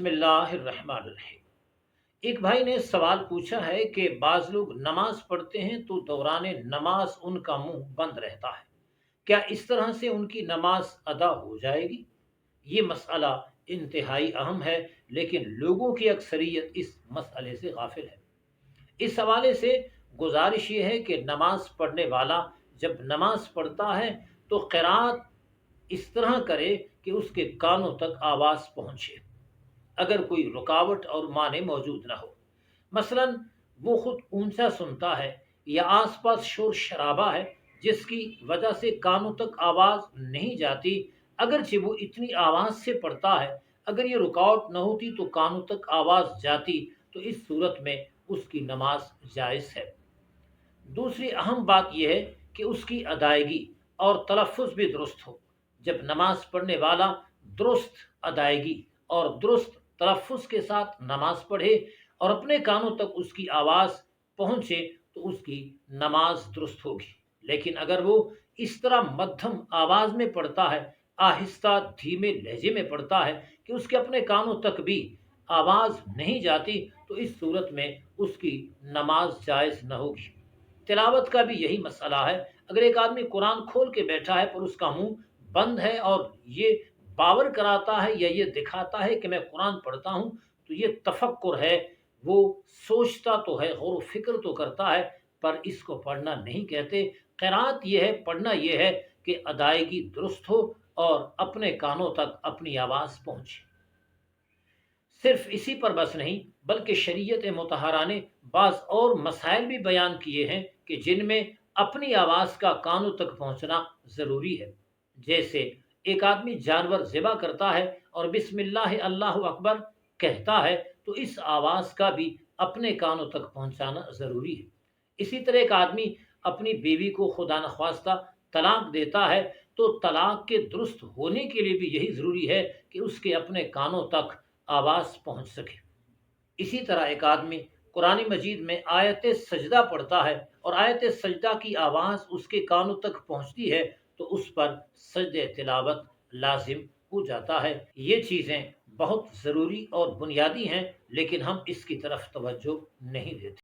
بسم اللہ الرحمن الرحیم۔ ایک بھائی نے سوال پوچھا ہے کہ بعض لوگ نماز پڑھتے ہیں تو دوران نماز ان کا منہ بند رہتا ہے، کیا اس طرح سے ان کی نماز ادا ہو جائے گی؟ یہ مسئلہ انتہائی اہم ہے، لیکن لوگوں کی اکثریت اس مسئلے سے غافل ہے۔ اس حوالے سے گزارش یہ ہے کہ نماز پڑھنے والا جب نماز پڑھتا ہے تو قرات اس طرح کرے کہ اس کے کانوں تک آواز پہنچے، اگر کوئی رکاوٹ اور معنی موجود نہ ہو۔ مثلا وہ خود اونچا سنتا ہے یا آس پاس شور شرابہ ہے جس کی وجہ سے کانوں تک آواز نہیں جاتی، اگرچہ وہ اتنی آواز سے پڑھتا ہے، اگر یہ رکاوٹ نہ ہوتی تو کانوں تک آواز جاتی، تو اس صورت میں اس کی نماز جائز ہے۔ دوسری اہم بات یہ ہے کہ اس کی ادائیگی اور تلفظ بھی درست ہو۔ جب نماز پڑھنے والا درست ادائیگی اور درست تلفظ کے ساتھ نماز پڑھے اور اپنے کانوں تک اس کی آواز پہنچے تو اس کی نماز درست ہوگی، لیکن اگر وہ اس طرح مدھم آواز میں پڑھتا ہے، آہستہ دھیمے لہجے میں پڑھتا ہے کہ اس کے اپنے کانوں تک بھی آواز نہیں جاتی، تو اس صورت میں اس کی نماز جائز نہ ہوگی۔ تلاوت کا بھی یہی مسئلہ ہے۔ اگر ایک آدمی قرآن کھول کے بیٹھا ہے پر اس کا منہ بند ہے اور یہ باور کراتا ہے یا یہ دکھاتا ہے کہ میں قرآن پڑھتا ہوں، تو یہ تفکر ہے، وہ سوچتا تو ہے، غور و فکر تو کرتا ہے، پر اس کو پڑھنا نہیں کہتے۔ قرات یہ ہے، پڑھنا یہ ہے کہ ادائیگی درست ہو اور اپنے کانوں تک اپنی آواز پہنچے۔ صرف اسی پر بس نہیں، بلکہ شریعت مطہرہ نے بعض اور مسائل بھی بیان کیے ہیں کہ جن میں اپنی آواز کا کانوں تک پہنچنا ضروری ہے۔ جیسے ایک آدمی جانور ذبح کرتا ہے اور بسم اللہ اللہ اکبر کہتا ہے، تو اس آواز کا بھی اپنے کانوں تک پہنچانا ضروری ہے۔ اسی طرح ایک آدمی اپنی بیوی کو خدا نخواستہ طلاق دیتا ہے، تو طلاق کے درست ہونے کے لیے بھی یہی ضروری ہے کہ اس کے اپنے کانوں تک آواز پہنچ سکے۔ اسی طرح ایک آدمی قرآن مجید میں آیت سجدہ پڑھتا ہے اور آیت سجدہ کی آواز اس کے کانوں تک پہنچتی ہے، تو اس پر سجدہ تلاوت لازم ہو جاتا ہے۔ یہ چیزیں بہت ضروری اور بنیادی ہیں، لیکن ہم اس کی طرف توجہ نہیں دیتے۔